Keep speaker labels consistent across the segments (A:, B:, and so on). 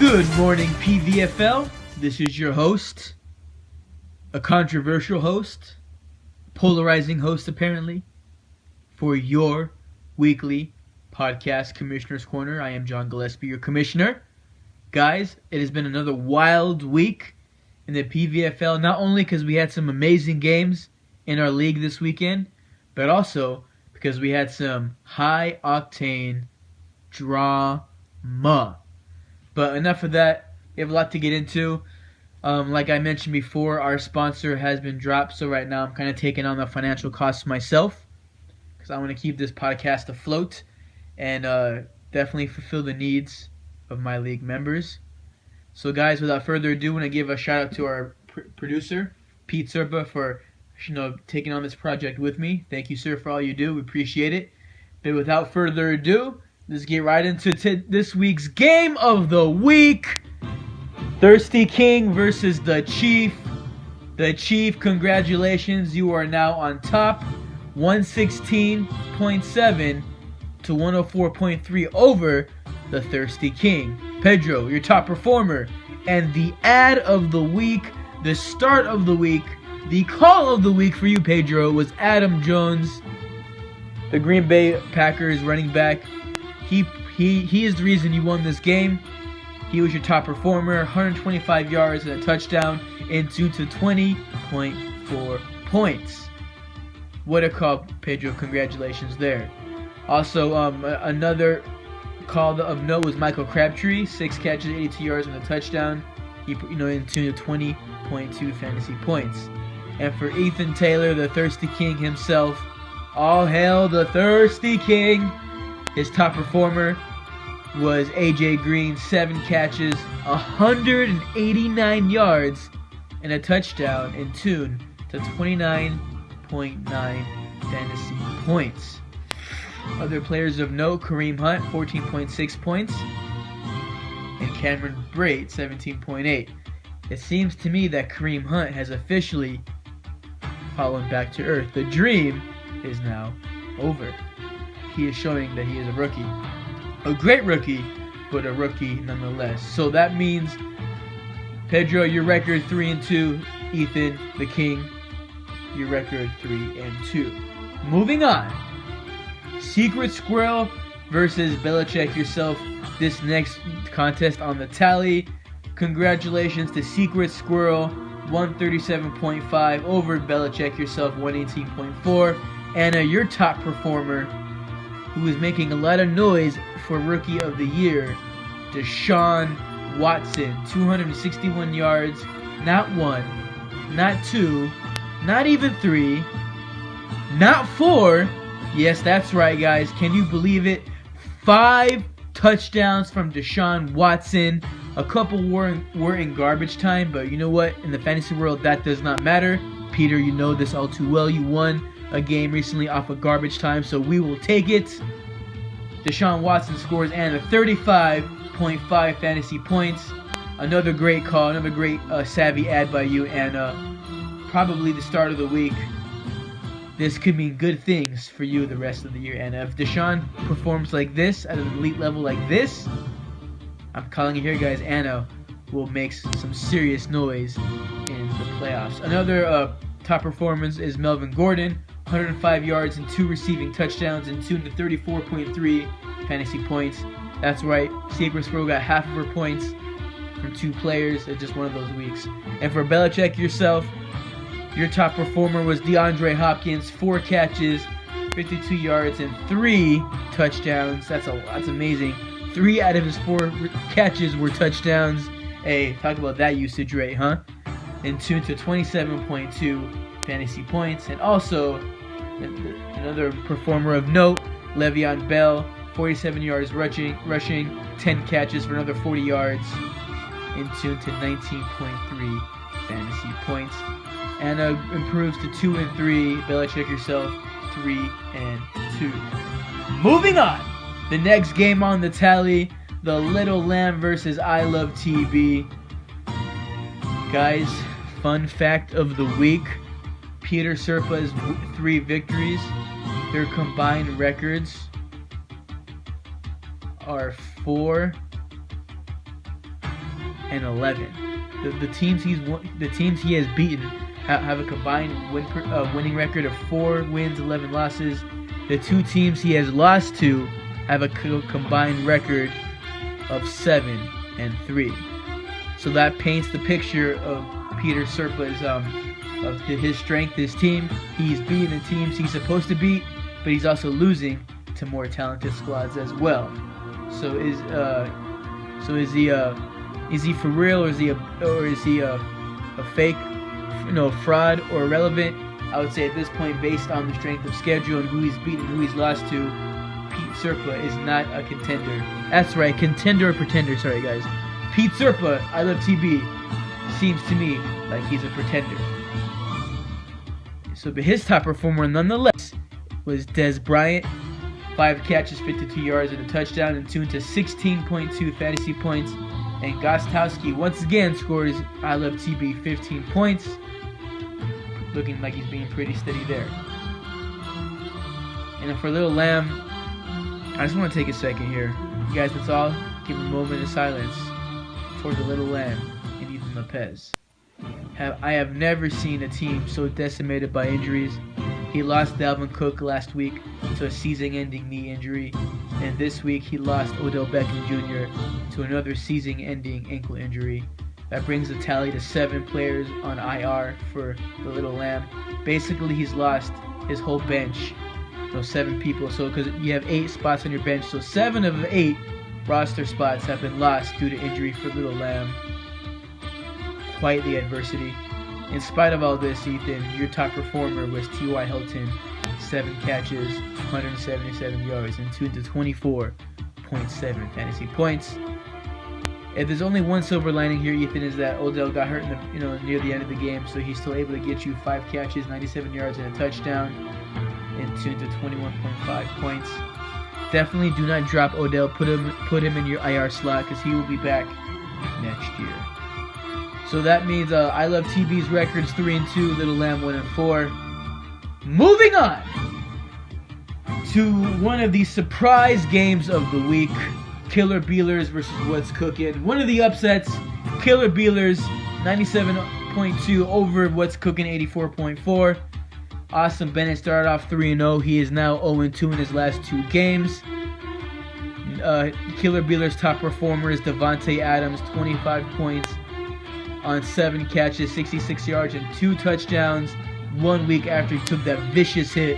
A: Good morning, PVFL. This is your host, a controversial host, polarizing host apparently, for your weekly podcast, Commissioner's Corner. I am John Gillespie, your commissioner. Guys, it has been another wild week in the PVFL, not only because we had some amazing games in our league this weekend, but also because we had some high-octane drama. But enough of that. We have a lot to get into. Like I mentioned before, our sponsor has been dropped, so right now I'm kind of taking on the financial costs myself because I want to keep this podcast afloat and definitely fulfill the needs of my league members. So guys, without further ado, I want to give a shout out to our producer, Pete Serpa, for taking on this project with me. Thank you, sir, for all you do. We appreciate it. But without further ado, let's get right into this week's game of the week. Thirsty King versus the Chief. The Chief, congratulations. You are now on top. 116.7 to 104.3 over the Thirsty King. Pedro, your top performer. And the ad of the week, the start of the week, the call of the week for you, Pedro, was Adam Jones, the Green Bay Packers running back. He is the reason you won this game. He was your top performer, 125 yards and a touchdown, and 2 to 20.4 points. What a call, Pedro. Congratulations there. Also, another call of note was Michael Crabtree, 6 catches, 82 yards and a touchdown. He in 2 to 20.2 fantasy points. And for Ethan Taylor, the Thirsty King himself, all hail the Thirsty King. His top performer was AJ Green, 7 catches, 189 yards, and a touchdown in tune to 29.9 fantasy points. Other players of note, Kareem Hunt, 14.6 points, and Cameron Brate, 17.8. It seems to me that Kareem Hunt has officially fallen back to earth. The dream is now over. He is showing that he is a rookie. A great rookie, but a rookie nonetheless. So that means, Pedro, your record 3-2. Ethan, the King, your record 3-2. Moving on. Secret Squirrel versus Belichick yourself. This next contest on the tally. Congratulations to Secret Squirrel, 137.5 over Belichick yourself, 118.4. Anna, your top performer, who is making a lot of noise for Rookie of the Year, Deshaun Watson, 261 yards, not 1, not 2, not even 3, not 4. Yes, that's right, guys. Can you believe it? 5 touchdowns from Deshaun Watson. A couple were in garbage time, but you know what? In the fantasy world, that does not matter. Peter, you know this all too well. You won a game recently off of garbage time, so we will take it. Deshaun Watson scores and a 35.5 fantasy points. Another great call, another great savvy ad by you, and probably the start of the week. This could mean good things for you the rest of the year. And if Deshaun performs like this, at an elite level like this, I'm calling it here, guys, Anna will make some serious noise in the playoffs. Another top performance is Melvin Gordon, 105 yards and 2 receiving touchdowns and 2 to 34.3 fantasy points. That's right, Secret Squirrel got half of her points from 2 players. It's just one of those weeks. And for Belichick yourself, your top performer was DeAndre Hopkins, 4 catches, 52 yards and 3 touchdowns. That's amazing. 3 out of his 4 catches were touchdowns. Hey, talk about that usage rate, huh? And 2 to 27.2 fantasy points. And also, another performer of note, Le'Veon Bell, 47 yards rushing, 10 catches for another 40 yards, and 2 to 19.3 fantasy points. Anna improves to 2-3. Belichick yourself, 3-2. Moving on. The next game on the tally, the Little Lamb versus I Love TB. Guys, fun fact of the week. Peter Serpa's 3 victories. Their combined records are 4 11. The teams he has beaten have a combined winning record of 4 wins, 11 losses. The 2 teams he has lost to have a combined record of 7 and 3. So that paints the picture of Peter Serpa's of his strength, his team. He's beating the teams he's supposed to beat, but he's also losing to more talented squads as well. So is he for real, or is he a fake, fraud or irrelevant? I would say at this point, based on the strength of schedule and who he's beaten, who he's lost to, Pete Serpa is not a contender. That's right, contender or pretender. Sorry guys. Pete Serpa, I Love TB, seems to me like he's a pretender. So, but his top performer nonetheless was Des Bryant. 5 catches, 52 yards, and a touchdown, and tuned to 16.2 fantasy points. And Gostowski once again scores I Love TB 15 points. Looking like he's being pretty steady there. And then for Little Lamb, I just want to take a second here. You guys, let's all give a moment of silence for the Little Lamb and Ethan Lopez. I have never seen a team so decimated by injuries. He lost Dalvin Cook last week to a season-ending knee injury, and this week he lost Odell Beckham Jr. to another season-ending ankle injury. That brings the tally to 7 players on IR for the Little Lamb. Basically, he's lost his whole bench. So 7 people. So because you have 8 spots on your bench, so 7 of the 8 roster spots have been lost due to injury for Little Lamb. Quite the adversity. In spite of all this, Ethan, your top performer was T.Y. Hilton. 7 catches, 177 yards, and tuned to 24.7 fantasy points. If there's only one silver lining here, Ethan, is that Odell got hurt in the, near the end of the game, so he's still able to get you 5 catches, 97 yards, and a touchdown, and tuned to 21.5 points. Definitely do not drop Odell. Put him in your IR slot because he will be back next year. So that means I Love TB's records 3-2, Little Lamb 1-4. Moving on to one of the surprise games of the week. Killer Bealers versus What's Cooking. One of the upsets, Killer Bealers 97.2 over What's Cooking 84.4. Austin Bennett started off 3-0. He is now 0-2 in his last 2 games. Killer Bealers' top performer is Devontae Adams, 25 points on 7 catches, 66 yards, and 2 touchdowns. 1 week after he took that vicious hit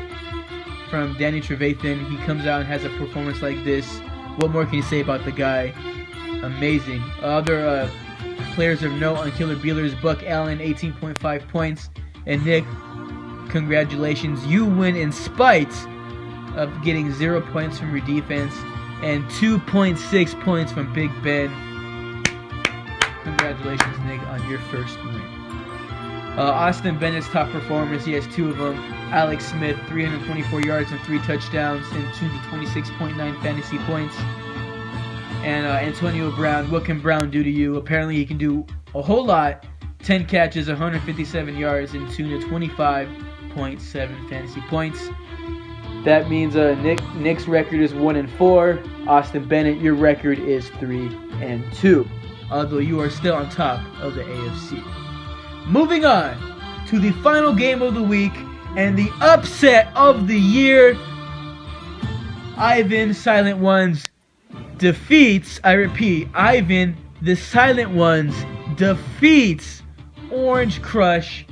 A: from Danny Trevathan, he comes out and has a performance like this. What more can you say about the guy? Amazing. Other players of note on Killer Bealers: Buck Allen, 18.5 points. And Nick, congratulations. You win in spite of getting 0 points from your defense and 2.6 points from Big Ben. Congratulations, Nick, on your first win. Austin Bennett's top performers, he has 2 of them. Alex Smith, 324 yards and 3 touchdowns, and 26.9 fantasy points. And Antonio Brown, what can Brown do to you? Apparently he can do a whole lot. 10 catches, 157 yards, and 25.7 fantasy points. That means Nick's record is 1-4. Austin Bennett, your record is 3-2. Although you are still on top of the AFC. Moving on to the final game of the week and the upset of the year. Ivan Silent Ones defeats, I repeat, Ivan the Silent Ones defeats Orange Crush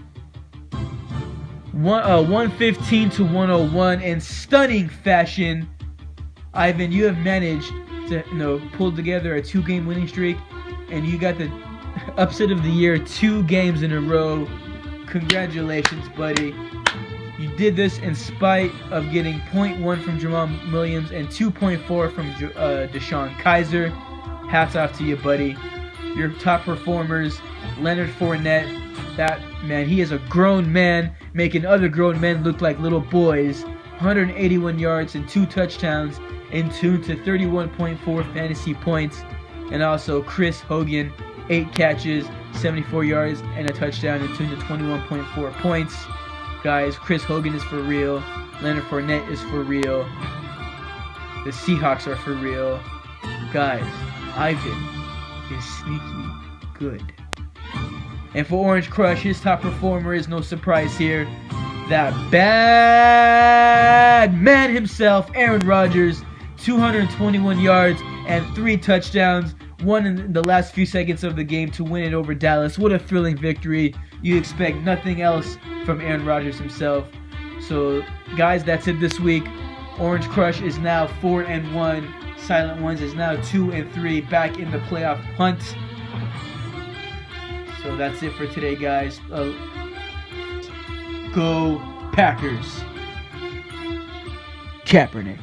A: 115-101 in stunning fashion. Ivan, you have managed to pull together a 2-game winning streak, and you got the upset of the year 2 games in a row. Congratulations, buddy. You did this in spite of getting 0.1 from Jamal Williams and 2.4 from Deshaun Kaiser. Hats off to you, buddy. Your top performers, Leonard Fournette. That man, he is a grown man, making other grown men look like little boys. 181 yards and 2 touchdowns, in tune to 31.4 fantasy points. And also Chris Hogan, 8 catches, 74 yards, and a touchdown, in tune to 21.4 points. Guys, Chris Hogan is for real. Leonard Fournette is for real. The Seahawks are for real. Guys, Ivan is sneaky good. And for Orange Crush, his top performer is no surprise here. That bad man himself, Aaron Rodgers, 221 yards and 3 touchdowns. One in the last few seconds of the game to win it over Dallas. What a thrilling victory. You expect nothing else from Aaron Rodgers himself. So, guys, that's it this week. Orange Crush is now 4-1. Silent Ones is now 2-3, back in the playoff hunt. So that's it for today, guys. Go Packers. Kaepernick.